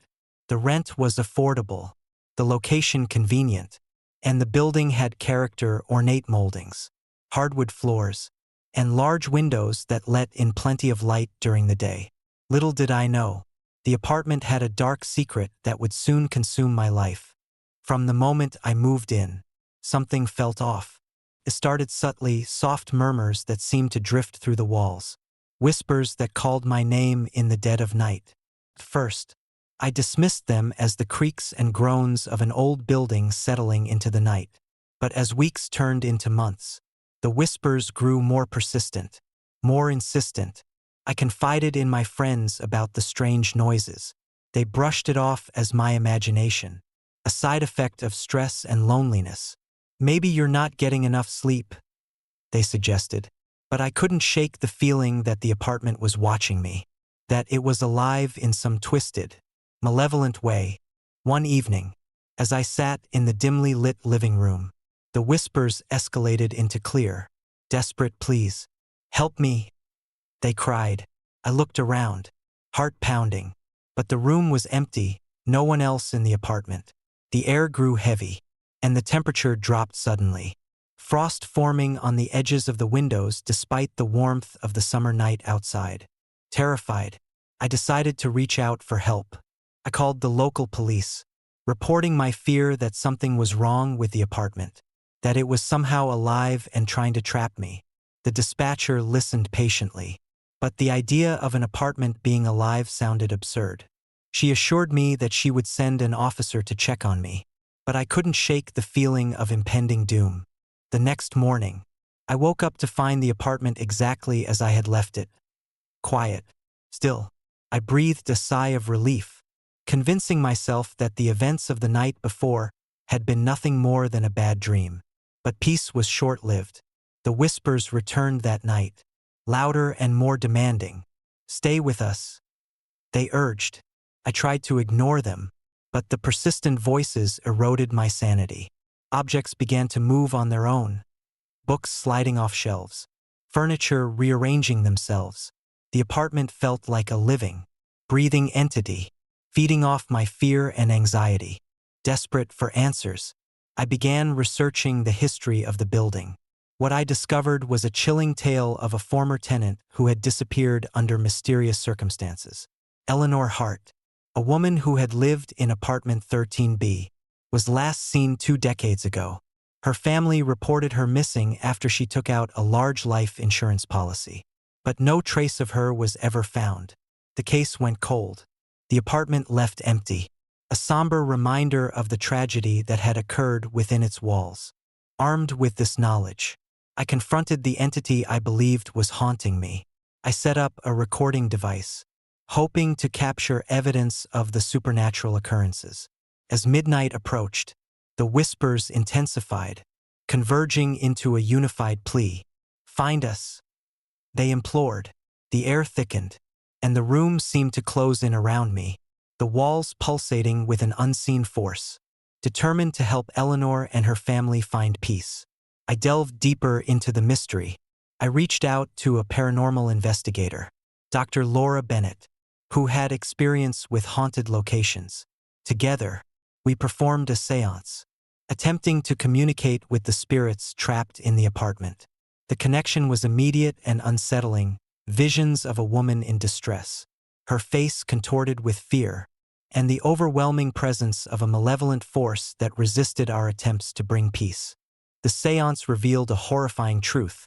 S1: The rent was affordable, the location convenient, and the building had character: ornate moldings, hardwood floors, and large windows that let in plenty of light during the day. Little did I know, the apartment had a dark secret that would soon consume my life. From the moment I moved in, something felt off. It started subtly, soft murmurs that seemed to drift through the walls, whispers that called my name in the dead of night. At first, I dismissed them as the creaks and groans of an old building settling into the night. But as weeks turned into months, the whispers grew more persistent, more insistent. I confided in my friends about the strange noises. They brushed it off as my imagination, a side effect of stress and loneliness. "Maybe you're not getting enough sleep," they suggested. But I couldn't shake the feeling that the apartment was watching me, that it was alive in some twisted, malevolent way. One evening, as I sat in the dimly lit living room, the whispers escalated into clear, desperate pleas. "Help me," they cried. I looked around, heart pounding, but the room was empty, no one else in the apartment. The air grew heavy, and the temperature dropped suddenly, frost forming on the edges of the windows despite the warmth of the summer night outside. Terrified, I decided to reach out for help. I called the local police, reporting my fear that something was wrong with the apartment, that it was somehow alive and trying to trap me. The dispatcher listened patiently, but the idea of an apartment being alive sounded absurd. She assured me that she would send an officer to check on me, but I couldn't shake the feeling of impending doom. The next morning, I woke up to find the apartment exactly as I had left it. Quiet. Still. I breathed a sigh of relief, convincing myself that the events of the night before had been nothing more than a bad dream. But peace was short-lived. The whispers returned that night, louder and more demanding. "Stay with us," they urged. I tried to ignore them, but the persistent voices eroded my sanity. Objects began to move on their own, books sliding off shelves, furniture rearranging themselves. The apartment felt like a living, breathing entity, feeding off my fear and anxiety. Desperate for answers, I began researching the history of the building. What I discovered was a chilling tale of a former tenant who had disappeared under mysterious circumstances. Eleanor Hart, a woman who had lived in apartment 13B, was last seen 2 decades ago. Her family reported her missing after she took out a large life insurance policy. But no trace of her was ever found. The case went cold. The apartment left empty, a somber reminder of the tragedy that had occurred within its walls. Armed with this knowledge, I confronted the entity I believed was haunting me. I set up a recording device, hoping to capture evidence of the supernatural occurrences. As midnight approached, the whispers intensified, converging into a unified plea. "Find us," they implored. The air thickened, and the room seemed to close in around me, the walls pulsating with an unseen force. Determined to help Eleanor and her family find peace, I delved deeper into the mystery. I reached out to a paranormal investigator, Dr. Laura Bennett, who had experience with haunted locations. Together, we performed a séance, attempting to communicate with the spirits trapped in the apartment. The connection was immediate and unsettling, visions of a woman in distress, her face contorted with fear, and the overwhelming presence of a malevolent force that resisted our attempts to bring peace. The séance revealed a horrifying truth.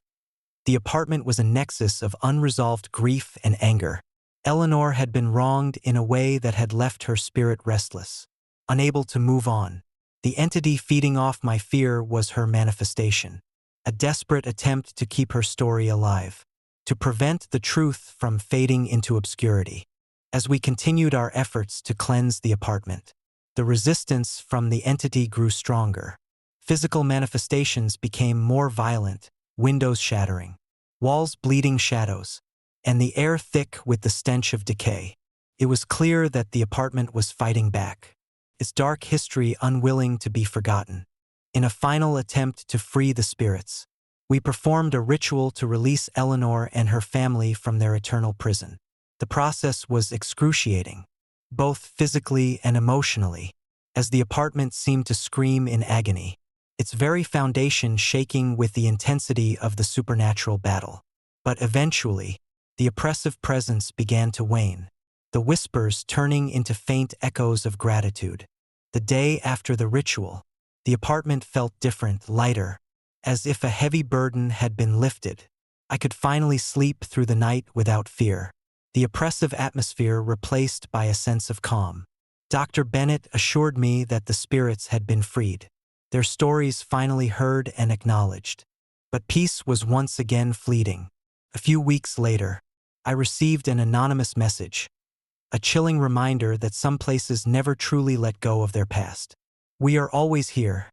S1: The apartment was a nexus of unresolved grief and anger. Eleanor had been wronged in a way that had left her spirit restless, unable to move on. The entity feeding off my fear was her manifestation, a desperate attempt to keep her story alive, to prevent the truth from fading into obscurity. As we continued our efforts to cleanse the apartment, the resistance from the entity grew stronger. Physical manifestations became more violent, windows shattering, walls bleeding shadows, and the air thick with the stench of decay. It was clear that the apartment was fighting back, its dark history unwilling to be forgotten. In a final attempt to free the spirits, we performed a ritual to release Eleanor and her family from their eternal prison. The process was excruciating, both physically and emotionally, as the apartment seemed to scream in agony, its very foundation shaking with the intensity of the supernatural battle. But eventually, the oppressive presence began to wane, the whispers turning into faint echoes of gratitude. The day after the ritual, the apartment felt different, lighter, as if a heavy burden had been lifted. I could finally sleep through the night without fear, the oppressive atmosphere replaced by a sense of calm. Dr. Bennett assured me that the spirits had been freed, their stories finally heard and acknowledged. But peace was once again fleeting. A few weeks later, I received an anonymous message, a chilling reminder that some places never truly let go of their past. "We are always here,"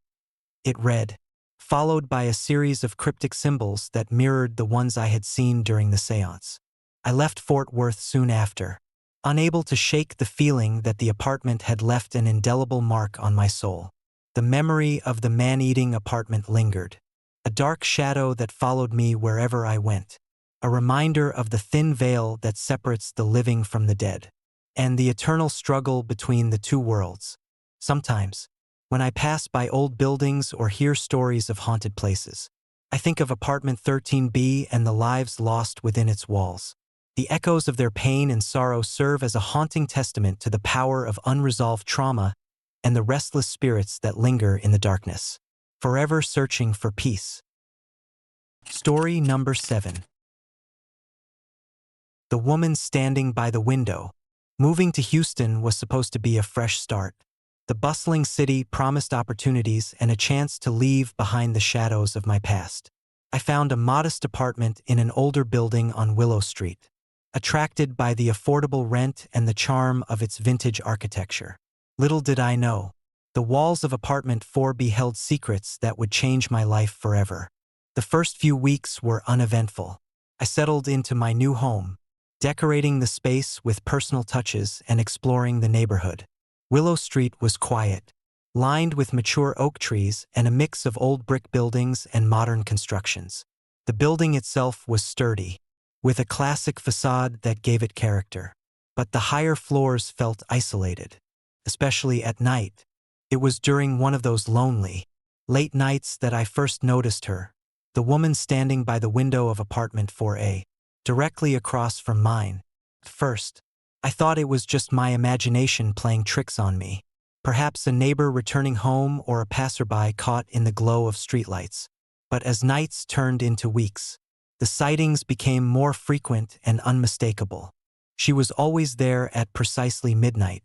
S1: it read, followed by a series of cryptic symbols that mirrored the ones I had seen during the séance. I left Fort Worth soon after, unable to shake the feeling that the apartment had left an indelible mark on my soul. The memory of the man-eating apartment lingered, a dark shadow that followed me wherever I went, a reminder of the thin veil that separates the living from the dead, and the eternal struggle between the two worlds. Sometimes, when I pass by old buildings or hear stories of haunted places, I think of apartment 13B and the lives lost within its walls. The echoes of their pain and sorrow serve as a haunting testament to the power of unresolved trauma and the restless spirits that linger in the darkness, forever searching for peace. Story number 7. The woman standing by the window. Moving to Houston was supposed to be a fresh start. The bustling city promised opportunities and a chance to leave behind the shadows of my past. I found a modest apartment in an older building on Willow Street, attracted by the affordable rent and the charm of its vintage architecture. Little did I know, the walls of apartment 4B held secrets that would change my life forever. The first few weeks were uneventful. I settled into my new home, decorating the space with personal touches and exploring the neighborhood. Willow Street was quiet, lined with mature oak trees and a mix of old brick buildings and modern constructions. The building itself was sturdy, with a classic facade that gave it character. But the higher floors felt isolated, especially at night. It was during one of those lonely, late nights that I first noticed her, the woman standing by the window of apartment 4A, directly across from mine. At first, I thought it was just my imagination playing tricks on me, perhaps a neighbor returning home or a passerby caught in the glow of streetlights. But as nights turned into weeks, the sightings became more frequent and unmistakable. She was always there at precisely midnight,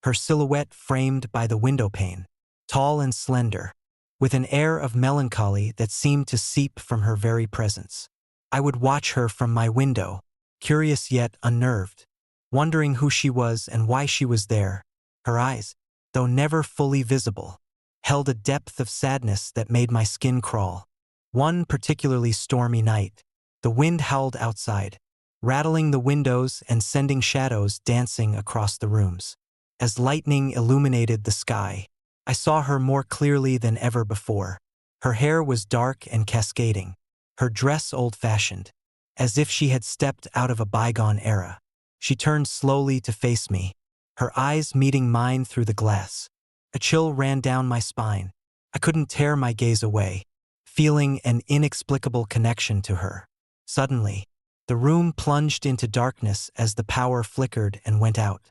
S1: her silhouette framed by the windowpane, tall and slender, with an air of melancholy that seemed to seep from her very presence. I would watch her from my window, curious yet unnerved, wondering who she was and why she was there. Her eyes, though never fully visible, held a depth of sadness that made my skin crawl. One particularly stormy night, the wind howled outside, rattling the windows and sending shadows dancing across the rooms. As lightning illuminated the sky, I saw her more clearly than ever before. Her hair was dark and cascading, her dress old-fashioned, as if she had stepped out of a bygone era. She turned slowly to face me, her eyes meeting mine through the glass. A chill ran down my spine. I couldn't tear my gaze away, feeling an inexplicable connection to her. Suddenly, the room plunged into darkness as the power flickered and went out.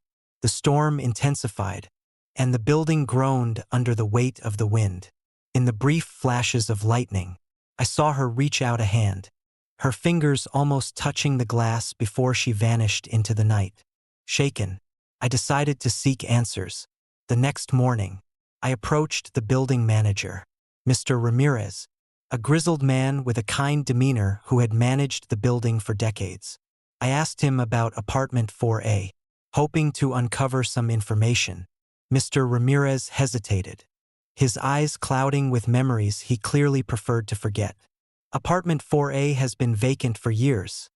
S1: The storm intensified, and the building groaned under the weight of the wind. In the brief flashes of lightning, I saw her reach out a hand, her fingers almost touching the glass before she vanished into the night. Shaken, I decided to seek answers. The next morning, I approached the building manager, Mr. Ramirez, a grizzled man with a kind demeanor who had managed the building for decades. I asked him about apartment 4A, hoping to uncover some information. Mr. Ramirez hesitated, his eyes clouding with memories he clearly preferred to forget. Apartment 4A has been vacant for years,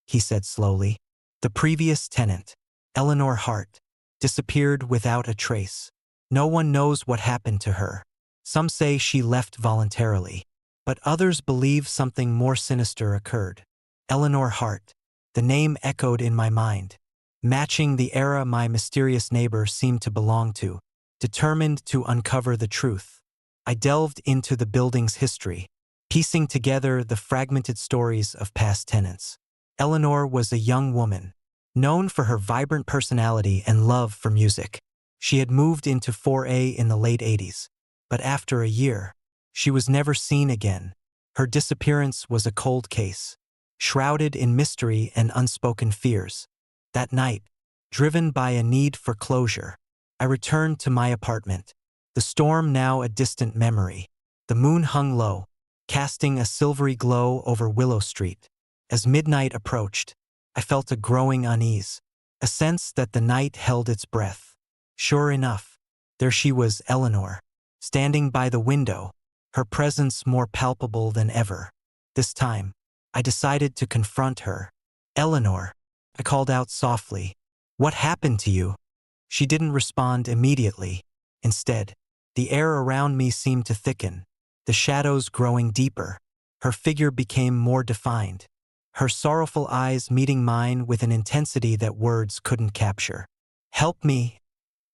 S1: he said slowly. The previous tenant, Eleanor Hart, disappeared without a trace. No one knows what happened to her. Some say she left voluntarily, but others believe something more sinister occurred. Eleanor Hart, the name echoed in my mind, matching the era my mysterious neighbor seemed to belong to. Determined to uncover the truth, I delved into the building's history, piecing together the fragmented stories of past tenants. Eleanor was a young woman, known for her vibrant personality and love for music. She had moved into 4A in the late 80s, but after a year, she was never seen again. Her disappearance was a cold case, shrouded in mystery and unspoken fears. That night, driven by a need for closure, I returned to my apartment, the storm now a distant memory. The moon hung low, casting a silvery glow over Willow Street. As midnight approached, I felt a growing unease, a sense that the night held its breath. Sure enough, there she was, Eleanor, standing by the window, her presence more palpable than ever. This time, I decided to confront her. "Eleanor," I called out softly, "what happened to you?" She didn't respond immediately. Instead, the air around me seemed to thicken, the shadows growing deeper. Her figure became more defined, her sorrowful eyes meeting mine with an intensity that words couldn't capture. "Help me,"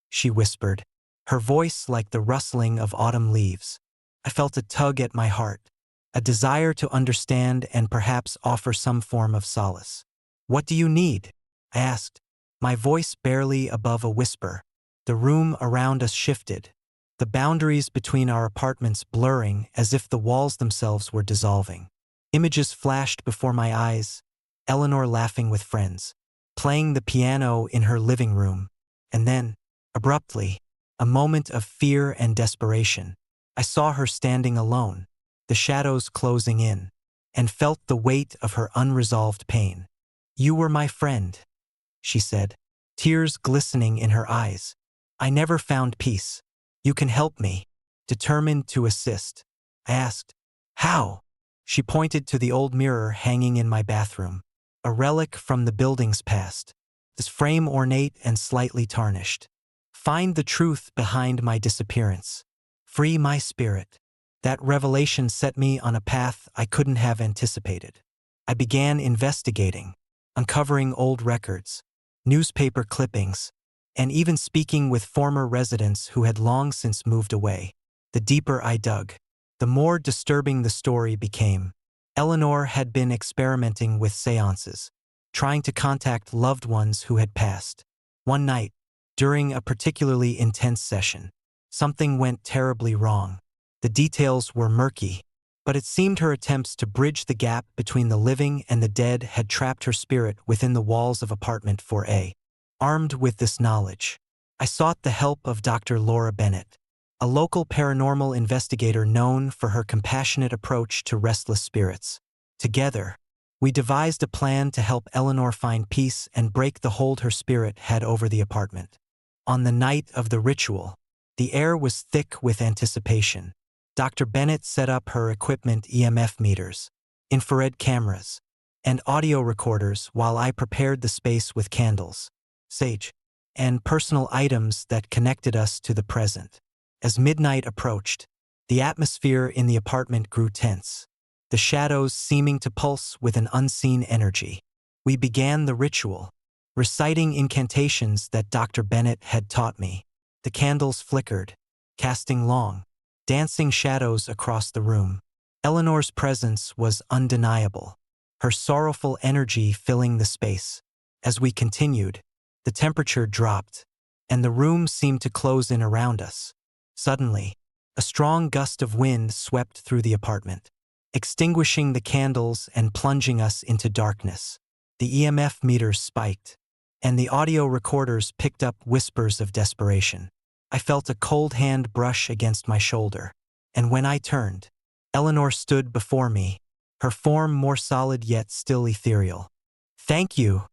S1: she whispered, her voice like the rustling of autumn leaves. I felt a tug at my heart, a desire to understand and perhaps offer some form of solace. "What do you need?" I asked, my voice barely above a whisper. The room around us shifted, the boundaries between our apartments blurring as if the walls themselves were dissolving. Images flashed before my eyes, Eleanor laughing with friends, playing the piano in her living room, and then, abruptly, a moment of fear and desperation. I saw her standing alone, the shadows closing in, and felt the weight of her unresolved pain. "You were my friend," she said, tears glistening in her eyes. "I never found peace. You can help me." Determined to assist, I asked, "How?" She pointed to the old mirror hanging in my bathroom, a relic from the building's past, this frame ornate and slightly tarnished. "Find the truth behind my disappearance. Free my spirit." That revelation set me on a path I couldn't have anticipated. I began investigating, uncovering old records, newspaper clippings, and even speaking with former residents who had long since moved away. The deeper I dug, the more disturbing the story became. Eleanor had been experimenting with seances, trying to contact loved ones who had passed. One night, during a particularly intense session, something went terribly wrong. The details were murky, but it seemed her attempts to bridge the gap between the living and the dead had trapped her spirit within the walls of apartment 4A. Armed with this knowledge, I sought the help of Dr. Laura Bennett, a local paranormal investigator known for her compassionate approach to restless spirits. Together, we devised a plan to help Eleanor find peace and break the hold her spirit had over the apartment. On the night of the ritual, the air was thick with anticipation. Dr. Bennett set up her equipment, EMF meters, infrared cameras, and audio recorders while I prepared the space with candles, sage, and personal items that connected us to the present. As midnight approached, the atmosphere in the apartment grew tense, the shadows seeming to pulse with an unseen energy. We began the ritual, reciting incantations that Dr. Bennett had taught me. The candles flickered, casting long, dancing shadows across the room. Eleanor's presence was undeniable, her sorrowful energy filling the space. As we continued, the temperature dropped, and the room seemed to close in around us. Suddenly, a strong gust of wind swept through the apartment, extinguishing the candles and plunging us into darkness. The EMF meters spiked, and the audio recorders picked up whispers of desperation. I felt a cold hand brush against my shoulder, and when I turned, Eleanor stood before me, her form more solid yet still ethereal. "Thank you,"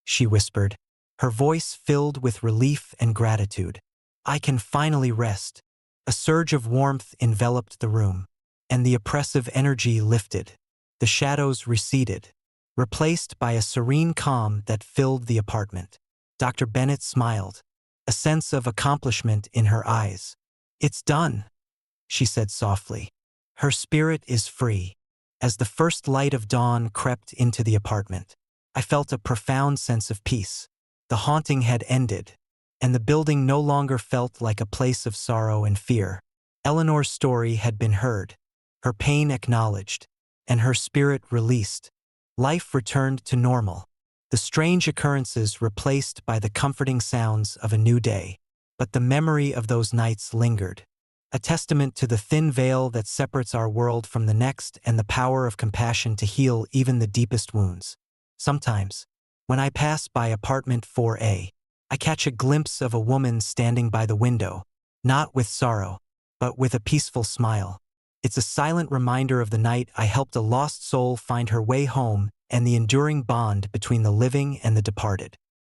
S1: she whispered, her voice filled with relief and gratitude. "I can finally rest." A surge of warmth enveloped the room, and the oppressive energy lifted. The shadows receded, replaced by a serene calm that filled the apartment. Dr. Bennett smiled, a sense of accomplishment in her eyes. "It's done," she said softly. "Her spirit is free." As the first light of dawn crept into the apartment, I felt a profound sense of peace. The haunting had ended, and the building no longer felt like a place of sorrow and fear. Eleanor's story had been heard, her pain acknowledged, and her spirit released. Life returned to normal, the strange occurrences replaced by the comforting sounds of a new day. But the memory of those nights lingered, a testament to the thin veil that separates our world from the next and the power of compassion to heal even the deepest wounds. Sometimes, when I pass by apartment 4A, I catch a glimpse of a woman standing by the window, not with sorrow, but with a peaceful smile. It's a silent reminder of the night I helped a lost soul find her way home and the enduring bond between the living and the departed.